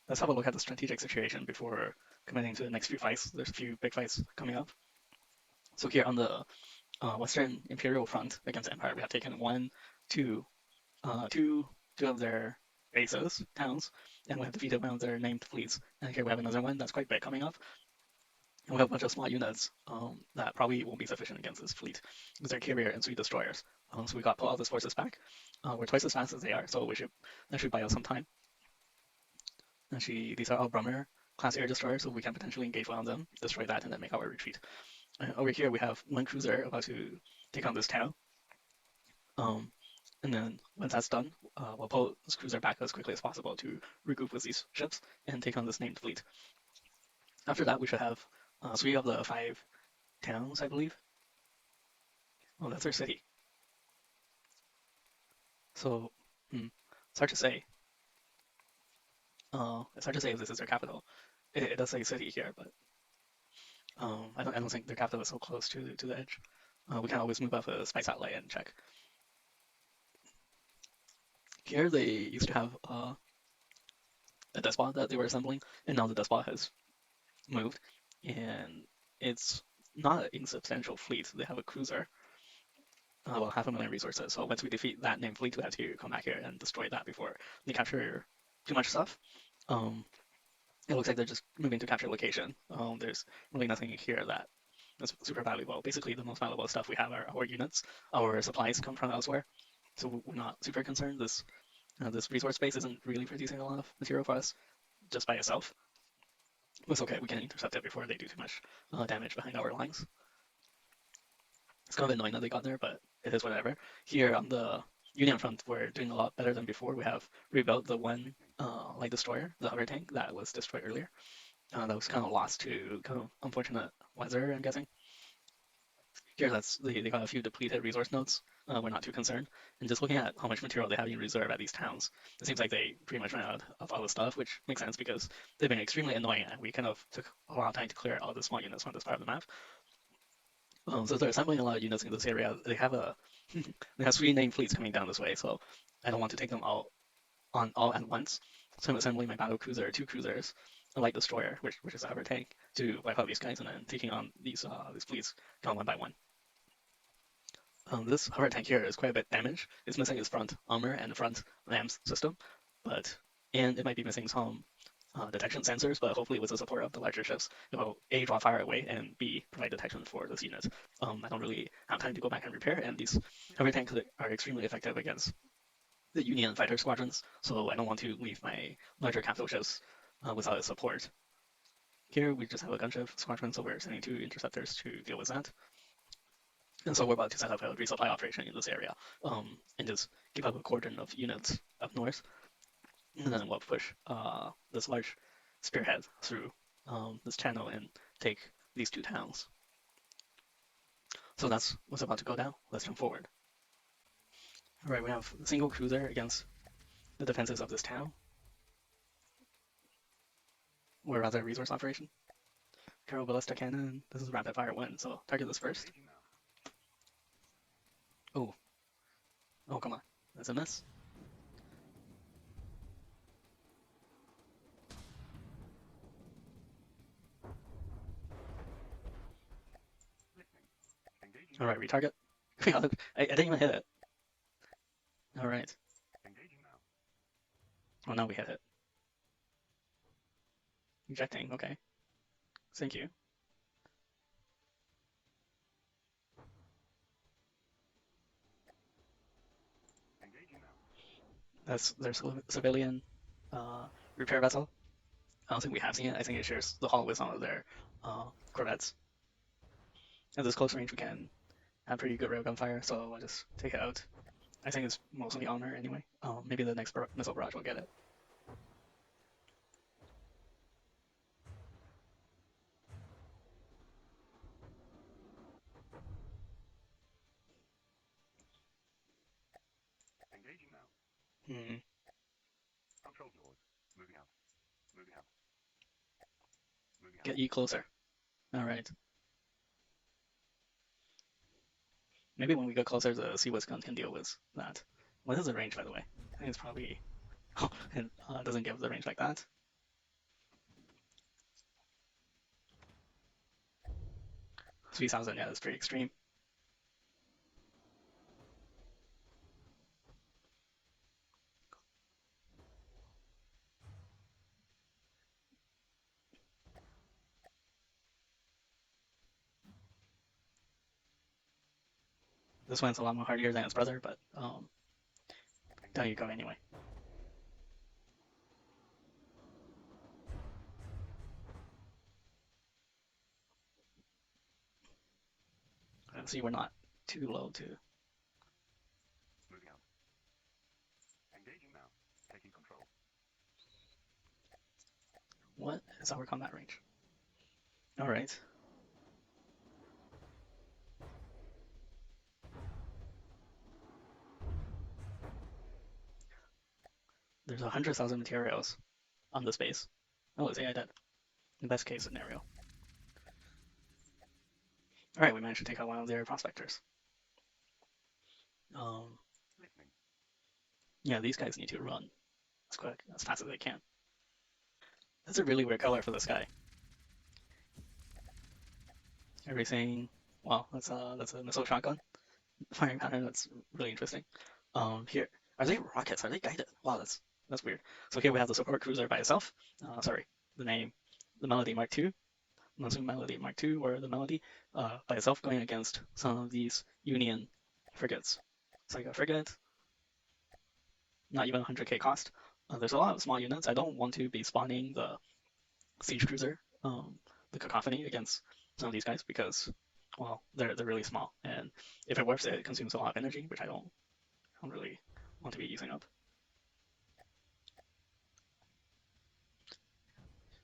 let's have a look at the strategic situation before committing to the next few fights. There's a few big fights coming up. So here on the Western Imperial front against Empire, we have taken one, two, two of their bases, towns, and we have defeated one of their named fleets. And here we have another one that's quite big coming up. And we have a bunch of small units that probably won't be sufficient against this fleet because they're carrier and 3 destroyers. So we got to pull all these forces back. We're twice as fast as they are, so that should buy us some time. Actually, these are all Brummer class air destroyers, so we can potentially engage one of them, destroy that, and then make our retreat. Over here, we have one cruiser about to take on this town. And then once that's done, we'll pull this cruiser back as quickly as possible to regroup with these ships and take on this named fleet. After that, we should have 3 of the 5 towns, I believe. Oh, that's our city. So, it's hard to say. It's hard to say if this is their capital. It does say city here, but I don't think their capital is so close to the edge. We can always move up a spy satellite and check. Here they used to have a despot that they were assembling, and now the despot has moved, and it's not an insubstantial fleet. They have a cruiser, well, 500,000 resources. So once we defeat that named fleet, we have to come back here and destroy that before they capture too much stuff. It looks like they're just moving to capture location. There's really nothing here that's super valuable. Basically, the most valuable stuff we have are our units. Our supplies come from elsewhere, so we're not super concerned. This resource space isn't really producing a lot of material for us just by itself. But it's okay, we can intercept it before they do too much damage behind our lines. It's kind of annoying that they got there, but it is whatever. Here on the Union front, we're doing a lot better than before. We have rebuilt the one light destroyer, the hover tank that was destroyed earlier. That was kind of lost to kind of unfortunate weather, I'm guessing. Here, they got a few depleted resource nodes. We're not too concerned. And just looking at how much material they have in reserve at these towns, it seems like they pretty much ran out of all the stuff, which makes sense because they've been extremely annoying, and we kind of took a lot of time to clear all the small units from this part of the map. So they're assembling a lot of units in this area. They have they have 3 named fleets coming down this way, so I don't want to take them all at once. So I'm assembling my Battlecruiser, 2 cruisers, a light destroyer, which is a hover tank, to wipe out these guys, and then taking on these fleets one by one. This hover tank here is quite a bit damaged. It's missing its front armor and the front lamps system, and it might be missing some detection sensors, but hopefully with the support of the larger ships, it will A, draw fire away, and B, provide detection for this unit. I don't really have time to go back and repair, and these hover tanks are extremely effective against the Union fighter squadrons, so I don't want to leave my larger capital ships without its support. Here we just have a gunship squadron, so we're sending 2 interceptors to deal with that. And so we're about to set up a resupply operation in this area, and just keep up a cordon of units up north, and then we'll push this large spearhead through this channel and take these 2 towns. So that's what's about to go down. Let's jump forward. All right, we have a single cruiser against the defenses of this town, or rather resource operation. Carol ballista cannon. This is rapid fire 1, so target this first. Oh, come on, that's a miss. All right, retarget. I didn't even hit it. All right. Oh, now we hit it. Ejecting, okay. Thank you. That's their civilian repair vessel. I don't think we have seen it. I think it shares the hull with some of their corvettes. At this close range, we can have pretty good railgun fire, so I'll just take it out. I think it's mostly armor anyway. Maybe the next missile barrage will get it. Hmm. Get E closer. All right. Maybe when we get closer, the Seawiz gun can deal with that. What is the range, by the way? I think it's probably... Oh, it doesn't give the range like that. 3,000, yeah, that's pretty extreme. This one's a lot more hardier than its brother, but down you go anyway. See, we're not too low to. What is our combat range? All right. There's 100,000 materials on this base. Oh, it's AI dead. In best case scenario. All right, we managed to take out one of their prospectors. Um, yeah, these guys need to run as quick, as fast as they can. That's a really weird color for this guy. Everything. Wow, that's a missile shotgun firing pattern. That's really interesting. Here are they rockets? Are they guided? Wow, that's weird. So here we have the support cruiser by itself. Sorry, the name, the Melody Mark II, Muslim Melody Mark II, or the Melody by itself going against some of these Union frigates. It's like a frigate, not even 100k cost. There's a lot of small units. I don't want to be spawning the siege cruiser, the cacophony against some of these guys because, well, they're really small, and if it works, it consumes a lot of energy, which I don't really want to be using up.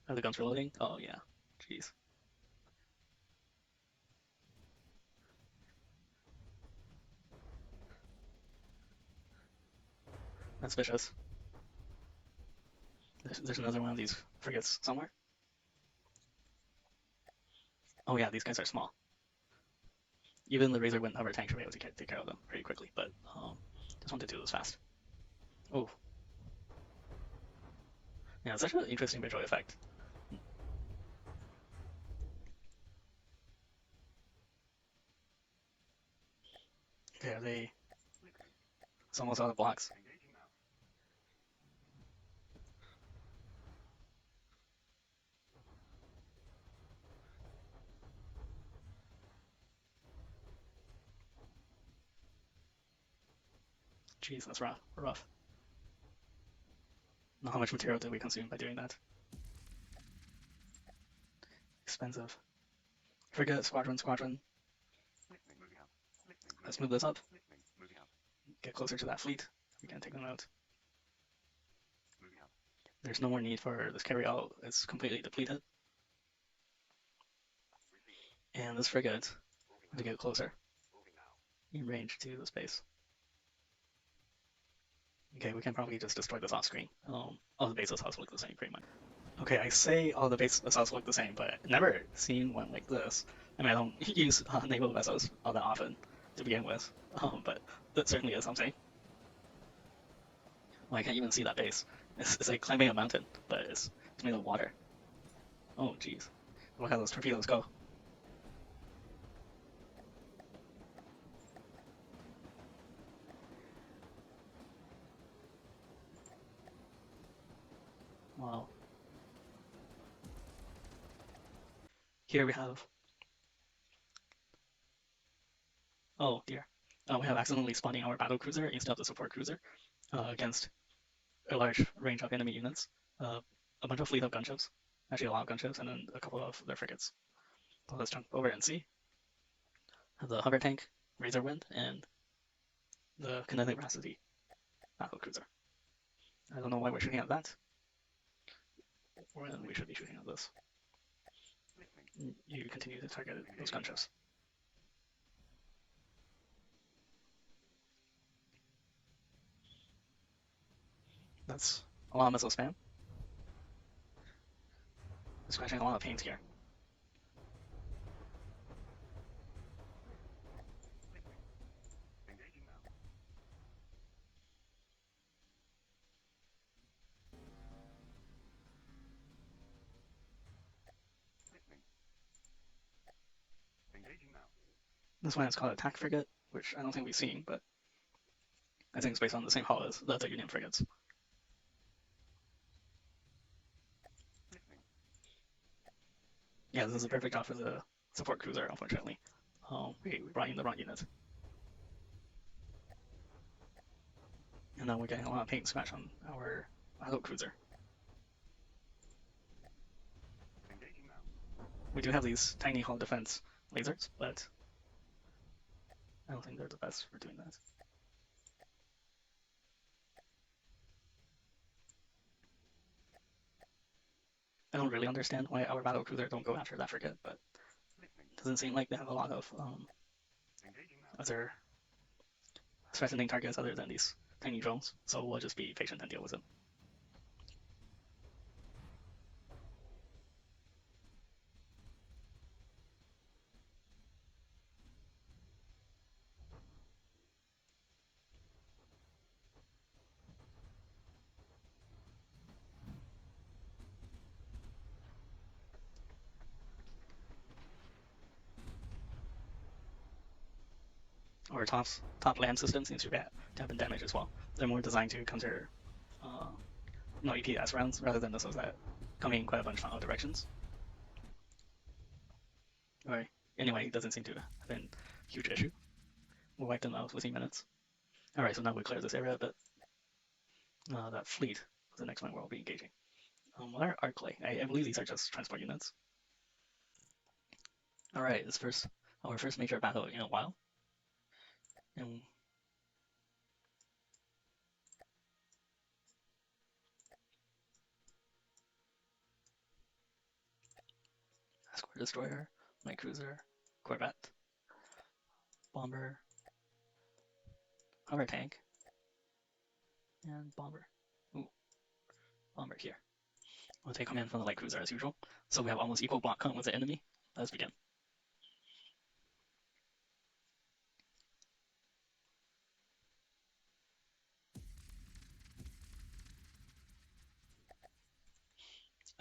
Are the guns reloading? Oh yeah, jeez, that's vicious. There's another one of these frigates somewhere. Oh yeah, these guys are small. Even the Razor Wind hover tank should be able to take care of them pretty quickly, but just want to do this fast. Oh, yeah, it's such an interesting visual effect. Okay, are they? It's almost out of blocks. Jeez, that's rough. Rough. Not how much material did we consume by doing that? Expensive. Frigate, squadron, squadron. Let's move this up. Get closer to that fleet. We can take them out. There's no more need for this carry-out. It's completely depleted. And this frigate to get closer in range to the space. Okay, we can probably just destroy this off screen. All the base assaults look the same pretty much. Okay, I say all the base assaults look the same, but I've never seen one like this. I mean, I don't use naval vessels all that often to begin with, but that certainly is something. Well, I can't even see that base. It's like climbing a mountain, but it's made of water. Oh, jeez. Look how those torpedoes go. Wow. Here we have. Oh dear. We have accidentally spawning our battlecruiser instead of the support cruiser against a large range of enemy units. Uh, a bunch of fleet of gunships, actually a lot of gunships, and then a couple of their frigates. So let's jump over and see. The hover tank, Razor Wind, and the kinetic velocity battlecruiser. I don't know why we're shooting at that. When we should be shooting at this. You continue to target those gunships. That's a lot of missile spam. Scratching a lot of paint here. This one is called attack frigate, which I don't think we've seen, but I think it's based on the same hull as the other Union frigates. Yeah, this is a perfect job for the support cruiser, unfortunately. We brought in the wrong unit. And now we're getting a lot of paint smash on our Battlecruiser. We do have these tiny hull defense lasers, but I don't think they're the best for doing that. I don't really understand why our Battlecruiser don't go after that frigate, but it doesn't seem like they have a lot of other threatening targets other than these tiny drones, so we'll just be patient and deal with them. Our top land system seems to have been damaged as well. They're more designed to counter EPS rounds rather than missiles that come in quite a bunch from all directions. Right. Anyway, it doesn't seem to have been a huge issue. We'll wipe them out within minutes. Alright, so now we clear this area a bit. That fleet is the next one we'll be engaging. What are Arclay? I believe these are just transport units. Alright, our first major battle in a while. And escort destroyer, light cruiser, corvette, bomber, hover tank, and bomber. Ooh, bomber here. We'll take command from the light cruiser as usual. So we have almost equal block count with the enemy. Let's begin.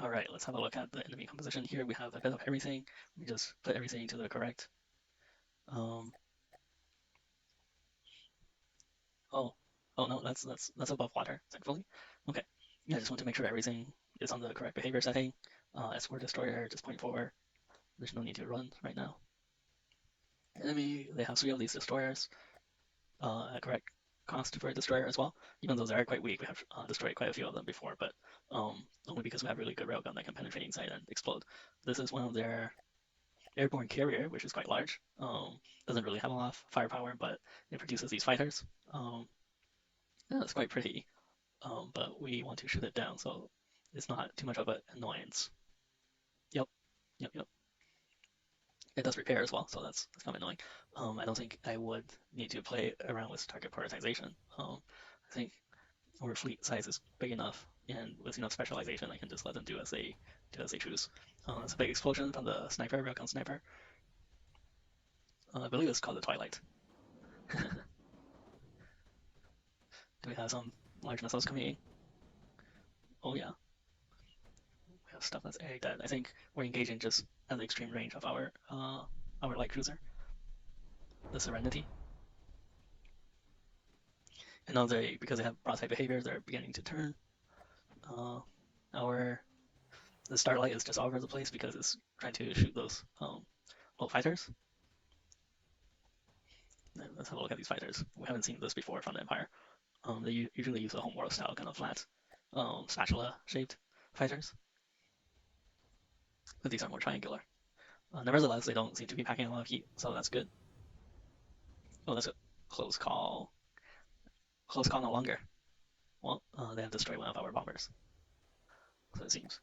Alright, let's have a look at the enemy composition here. We have a bit of everything. We just put everything into the correct. Oh no, that's above water, thankfully. Okay. Yeah, I just want to make sure everything is on the correct behavior setting. Escort destroyer, just point forward. There's no need to run right now. Enemy, they have 3 of these destroyers. At correct cost for a destroyer as well. Even though they are quite weak, we have destroyed quite a few of them before, but only because we have really good railgun that can penetrate inside and explode. This is one of their airborne carrier, which is quite large. Doesn't really have a lot of firepower, but it produces these fighters. Yeah, it's quite pretty, but we want to shoot it down, so it's not too much of an annoyance. Yep, yep. It does repair as well, so that's kind of annoying. I don't think I would need to play around with target prioritization. I think our fleet size is big enough, and with enough specialization, I can just let them do as they choose. It's a big explosion from the sniper, railgun sniper. I believe it's called the Twilight. Do we have some large missiles coming in? Oh yeah, we have stuff that's very dead. I think we're engaging just at the extreme range of our light cruiser, the Serenity. And now because they have broadside behavior, they're beginning to turn. The Starlight is just all over the place because it's trying to shoot those little fighters. Let's have a look at these fighters. We haven't seen this before from the Empire. They usually use a homeworld style kind of flat spatula shaped fighters, but these are more triangular. Nevertheless, they don't seem to be packing a lot of heat, so that's good. Oh, that's a close call. Close call no longer. Well, they have destroyed one of our bombers, so it seems.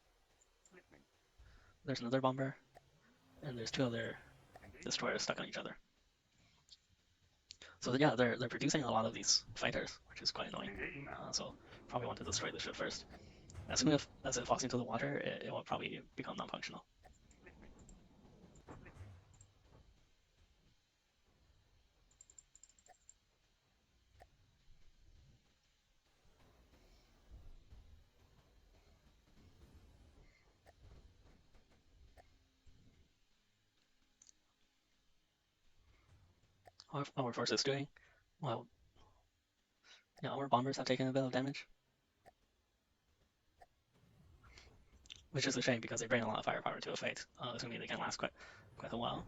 There's another bomber, and there's 2 other destroyers stuck on each other. So yeah, they're producing a lot of these fighters, which is quite annoying. So probably want to destroy the ship first. As soon as it falls into the water, it will probably become non-functional. How our forces doing? Well, yeah, our bombers have taken a bit of damage, which is a shame because they bring a lot of firepower to a fight, assuming they can last quite a while.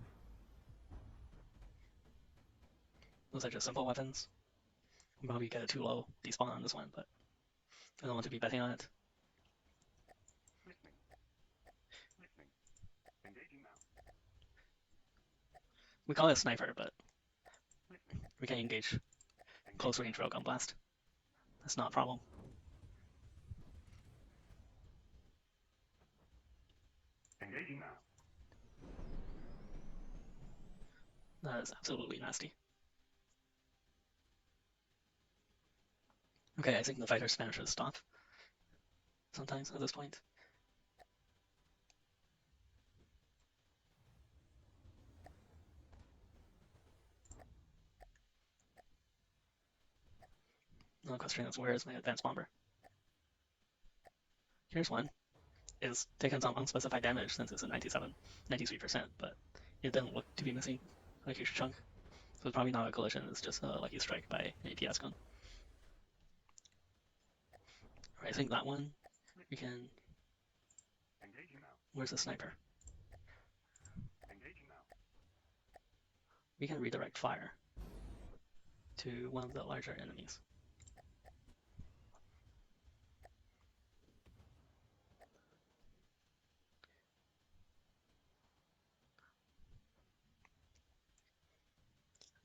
Those are just simple weapons. We'll probably get a too low despawn on this one, but I don't want to be betting on it. We call it a sniper, but we can engage close range railgun blast. That's not a problem. That is absolutely nasty. Okay, I think the fighter spam should stop sometimes at this point. No question is, where is my advanced bomber? Here's one. It's taken some unspecified damage since it's a 93%, but it didn't look to be missing a huge chunk. So it's probably not a collision, it's just a lucky strike by an APS gun. Alright, I think that one, we can... Where's the sniper? We can redirect fire to one of the larger enemies.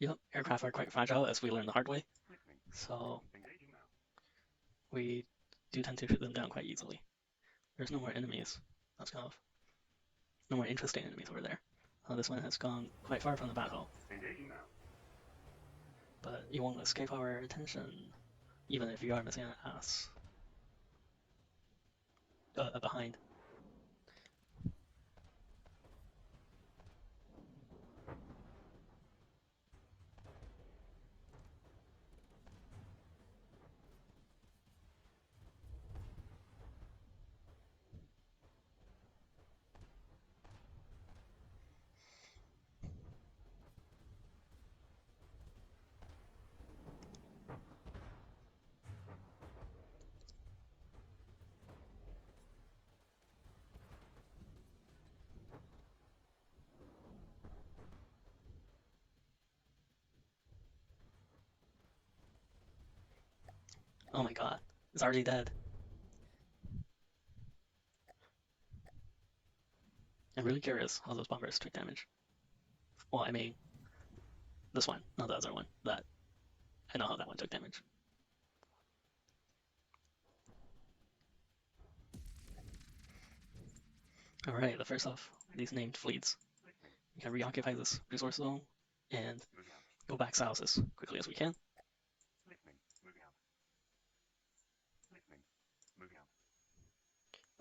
Yep, aircraft are quite fragile, as we learned the hard way. So we do tend to shoot them down quite easily. There's no more enemies. That's kind of no more interesting enemies over there. This one has gone quite far from the battle, but you won't escape our attention, even if you are missing an ass behind. Oh my god, it's already dead. I'm really curious how those bombers took damage. Well, I mean, this one, not the other one. That I know how that one took damage. Alright, the first of these named fleets. We can reoccupy this resource zone and go back south as quickly as we can.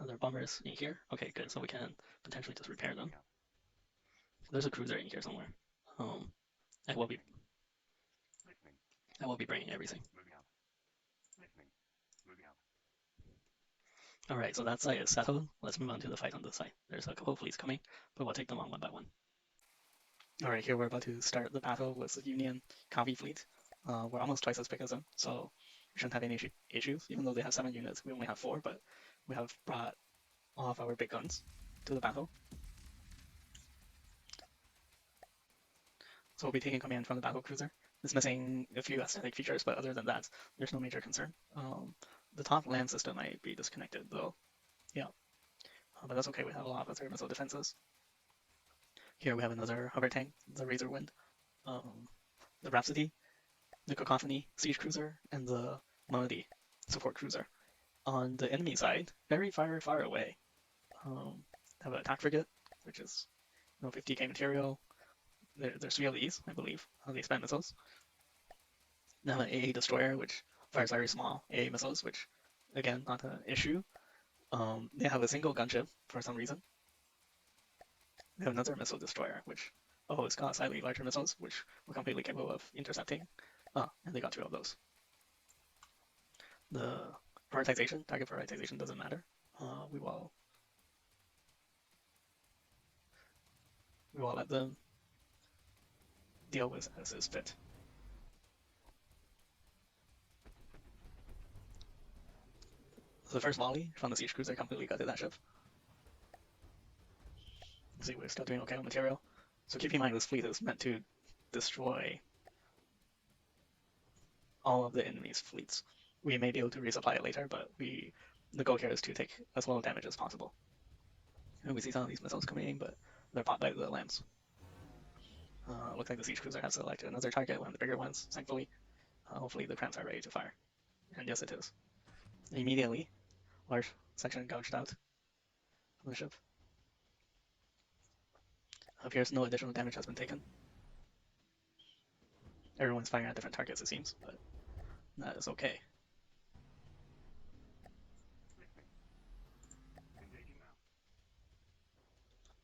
Other bombers in here. Okay, good. So we can potentially just repair them. There's a cruiser in here somewhere. Um, I will be bringing everything. Alright, so that site is settled. Let's move on to the fight on this side. There's a couple of fleets coming, but we'll take them on one by one. Alright, here we're about to start the battle with the Union Cavi fleet. We're almost twice as big as them, so we shouldn't have any issues. Even though they have 7 units, we only have 4, but we have brought all of our big guns to the battle. So we'll be taking command from the Battlecruiser. It's missing a few aesthetic features, but other than that, there's no major concern. The top land system might be disconnected, though. Yeah, but that's okay. We have a lot of other missile defenses. Here we have another hover tank, the Razor Wind, the Rhapsody, the Cacophony Siege Cruiser, and the Melody Support Cruiser. On the enemy side, very far, far away, have an attack frigate, which is 50k material. There's 3 of these, I believe. They spam missiles. They have an AA destroyer, which fires very small AA missiles, which again not an issue. They have a single gunship for some reason. They have another missile destroyer, which it's got slightly larger missiles, which we're completely capable of intercepting. And they got 2 of those. The target prioritization doesn't matter. We will let them deal with as is fit. The first volley from the siege cruiser completely gutted that ship. See, we're still doing okay on material. So keep in mind this fleet is meant to destroy all of the enemy's fleets. We may be able to resupply it later, but the goal here is to take as little damage as possible. And we see some of these missiles coming in, but they're popped by the lamps. Looks like the siege cruiser has selected another target, one of the bigger ones, thankfully. Hopefully the cramps are ready to fire. And yes, it is. Immediately, large section gouged out from the ship. Appears no additional damage has been taken. Everyone's firing at different targets, it seems, but that is okay.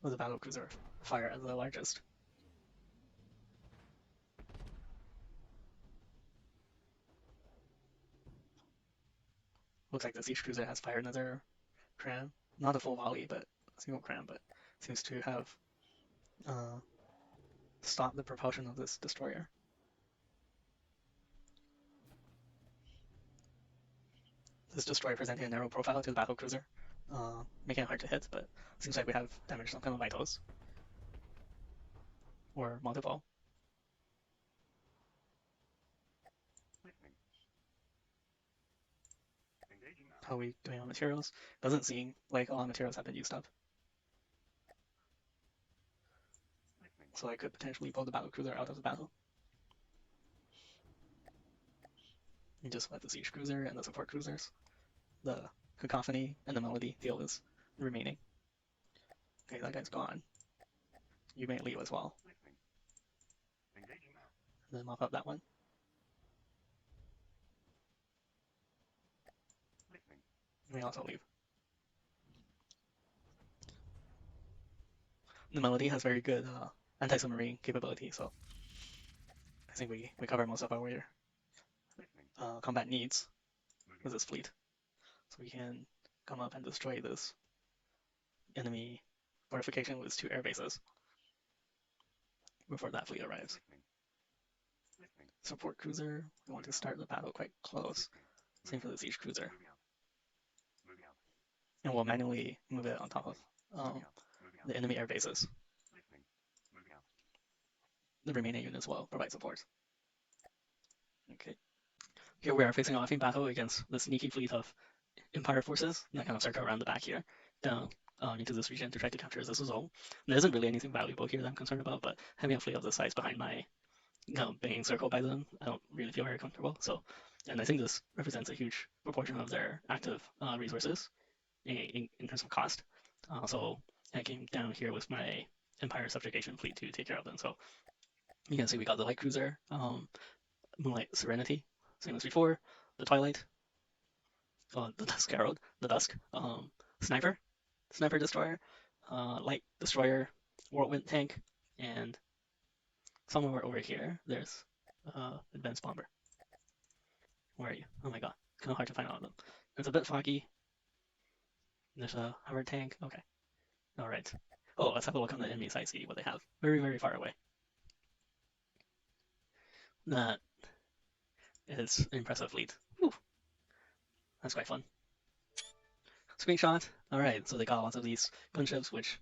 With the Battlecruiser fire as the largest. Looks like the siege cruiser has fired another cram. Not a full volley, but a single cram, but seems to have stopped the propulsion of this destroyer. This destroyer presenting a narrow profile to the Battlecruiser, making it hard to hit, but seems like we have damaged some kind of vitals. Or multiple. How are we doing on materials? Doesn't seem like a lot of materials have been used up. So I could potentially pull the Battlecruiser out of the battle. And just let the siege cruiser and the support cruisers, the cacophony and the melody deal with the remaining. Okay, that guy's gone. You may leave as well. And then mop up that one. We also leave. The melody has very good anti-submarine capability, so I think we cover most of our combat needs with this fleet. So we can come up and destroy this enemy fortification with 2 air bases before that fleet arrives. Support cruiser, we want to start the battle quite close. Same for the siege cruiser. And we'll manually move it on top of the enemy air bases. The remaining units will provide support. Okay. Here we are facing off in battle against the sneaky fleet of Empire forces that kind of circle around the back here, down into this region to try to capture this zone. There isn't really anything valuable here that I'm concerned about, but having a fleet of this size behind my being circled by them, I don't really feel very comfortable. So, and I think this represents a huge proportion of their active resources in terms of cost. So I came down here with my Empire subjugation fleet to take care of them. So you can see we got the light cruiser, Moonlight Serenity, same as before, the Twilight, the Dusk Herald, the Dusk, Sniper, Sniper Destroyer, Light Destroyer, Whirlwind Tank, and somewhere over here, there's Advanced Bomber. Where are you? Oh my god, it's kind of hard to find all of them. It's a bit foggy. There's a hover tank. Okay. All right. Oh, let's have a look on the enemy side, see what they have. Very, very far away. That is an impressive fleet. Whew. That's quite fun. Screenshot. All right, so they got lots of these gunships, which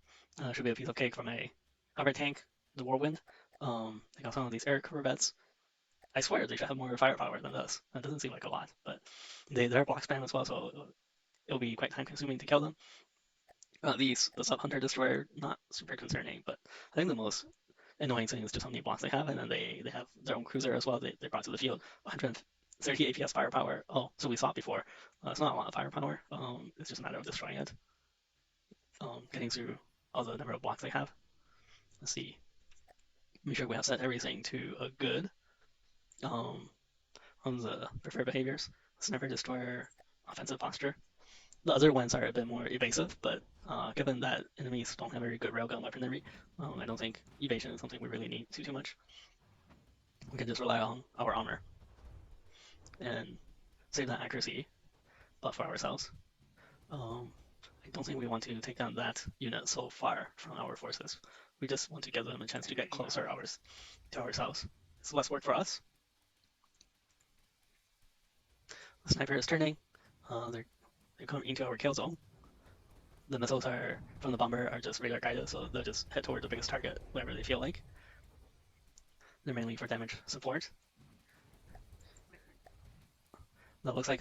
should be a piece of cake from a hover tank, the Whirlwind. They got some of these air corvettes. I swear they should have more firepower than this. That doesn't seem like a lot, but they're block spam as well, so it'll be quite time consuming to kill them. The Sub Hunter Destroyer, not super concerning, but I think the most annoying thing is just how many blocks they have, and then they have their own cruiser as well. They brought to the field 130 APS firepower. Oh, so we saw it before. It's not a lot of firepower. It's just a matter of destroying it. Getting through all the number of blocks they have. Let's see. Make sure we have set everything to a good. On the preferred behaviors, Sniper Destroyer, offensive posture. The other ones are a bit more evasive, but given that enemies don't have very good railgun weaponry, I don't think evasion is something we really need too much. We can just rely on our armor and save that accuracy buff for ourselves. I don't think we want to take down that unit so far from our forces. We just want to give them a chance to get closer to ourselves. It's less work for us. The sniper is turning. They're coming into our kill zone. The missiles are from the bomber are just radar guided, so they'll just head toward the biggest target wherever they feel like. They're mainly for damage support. That looks like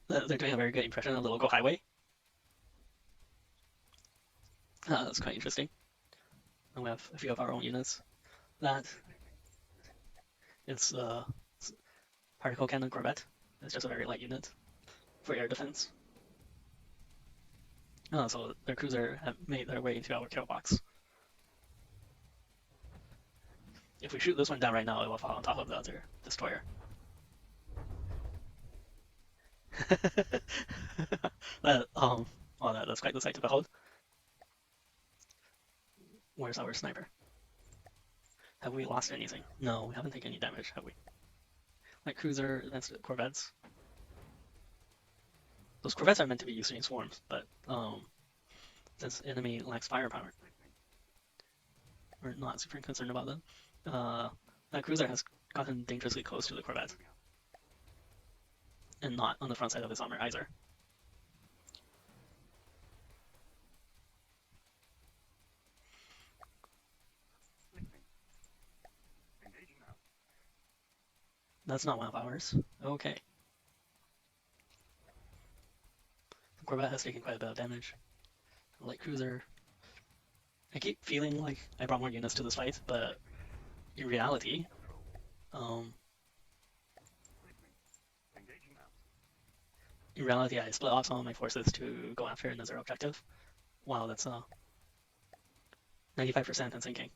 they're doing a very good impression of the local highway. That's quite interesting. And we have a few of our own units. That is particle cannon corvette. It's just a very light unit for air defense. So their cruiser have made their way into our kill box. If we shoot this one down right now, it will fall on top of the other destroyer. That's quite the sight to behold. Where's our sniper? Have we lost anything? No, we haven't taken any damage, have we? Like cruiser, that's the corvettes. Those corvettes are meant to be used in swarms, but since enemy lacks firepower, we're not super concerned about them. That cruiser has gotten dangerously close to the corvette, and not on the front side of his armor either. That's not one of ours. Okay. The corvette has taken quite a bit of damage. Light cruiser. I keep feeling like I brought more units to this fight, but in reality, I split off some of my forces to go after another objective. Wow, that's 95% in sinking.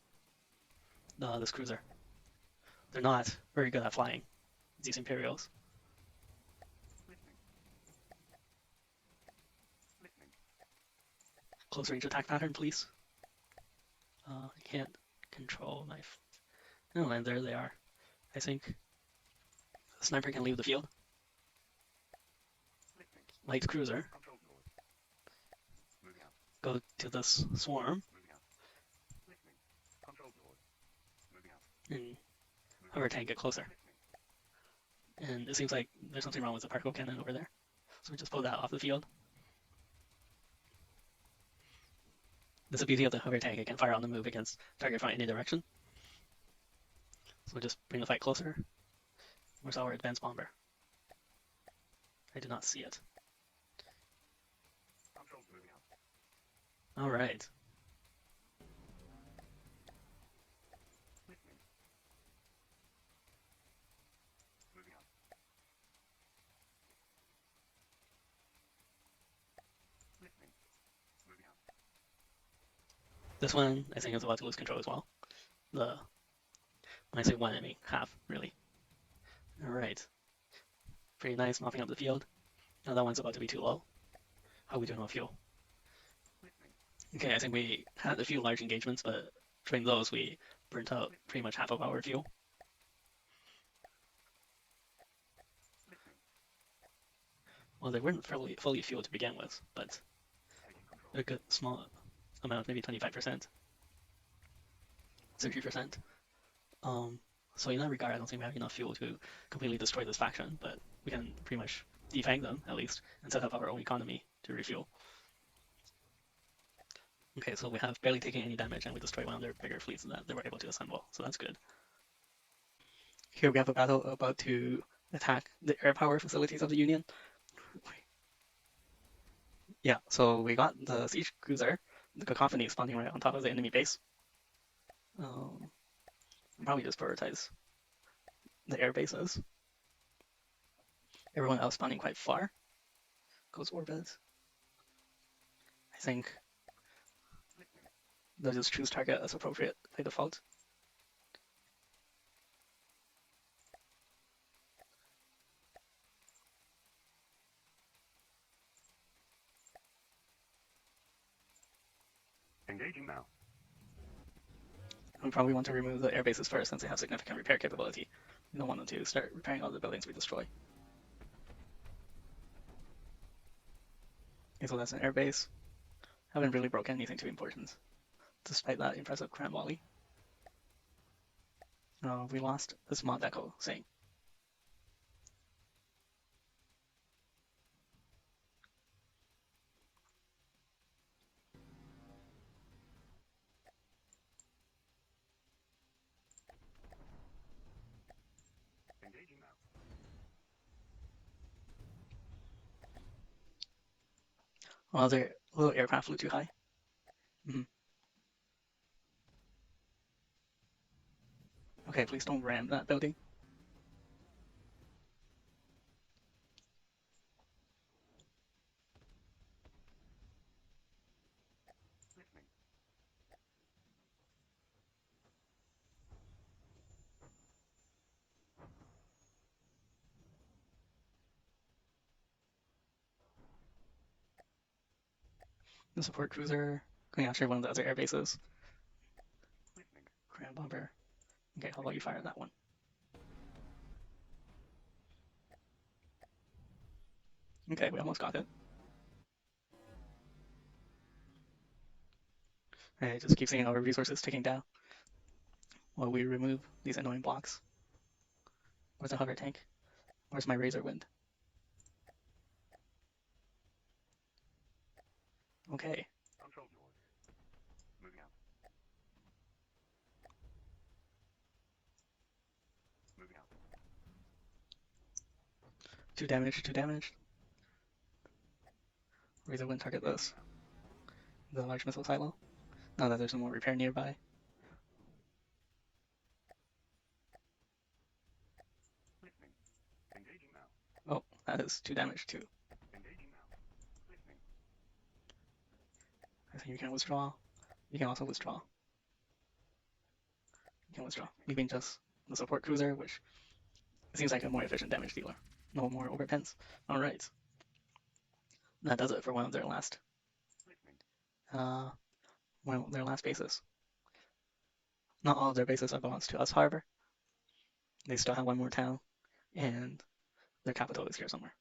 This cruiser. They're not very good at flying, these Imperials. Close range attack pattern, please. I can't control my. Oh, and there they are. I think the sniper can leave the field. Light cruiser. Go to this swarm. And hover tank get closer. And it seems like there's something wrong with the particle cannon over there. So we just pull that off the field. This is the beauty of the hover tank. It can fire on the move against target from any direction. So we'll just bring the fight closer. Where's our advanced bomber? I do not see it. All right. This one, I think, is about to lose control as well. When I say one, I mean half, really. All right. Pretty nice, mopping up the field. Now that one's about to be too low. How are we doing on fuel? Okay, I think we had a few large engagements, but between those, we burnt out pretty much half of our fuel. Well, they weren't fully fueled to begin with, but a good small amount, maybe 25%, 30%. So in that regard, I don't think we have enough fuel to completely destroy this faction, but we can pretty much defang them, at least, and set up our own economy to refuel. Okay, so we have barely taken any damage, and we destroyed one of their bigger fleets that they were able to assemble, so that's good. Here we have a battle about to attack the air power facilities of the Union. Yeah, so we got the siege cruiser, the Cacophony, spawning right on top of the enemy base. Probably just prioritize the air bases. Everyone else spawning quite far. Goes orbit. I think they'll just choose target as appropriate by default. Engaging now. We probably want to remove the air bases first since they have significant repair capability. We don't want them to start repairing all the buildings we destroy. Okay, so that's an air base. haven't really broken anything too important, despite that impressive Crown Volley. We lost this mod deco saying. Well, their little aircraft flew too high. Mm-hmm. Okay, please don't ram that building. The support cruiser going after one of the other air bases. Grand bomber. Okay, how about you fire that one? Okay, we almost got it. Alright, just keep seeing our resources ticking down while we remove these annoying blocks. Where's the hover tank? Where's my razor wind? Okay. Two damage, two damage. Razor wind target this. The large missile silo. Now that there's some more repair nearby. Oh, that is 2 damage too. I think you can withdraw. You can also withdraw. You can withdraw. Leaving just the support cruiser, which seems like a more efficient damage dealer. No more overpens. Alright. That does it for uh, one of their last bases. Not all of their bases are belongs to us, however. They still have one more town, and their capital is here somewhere.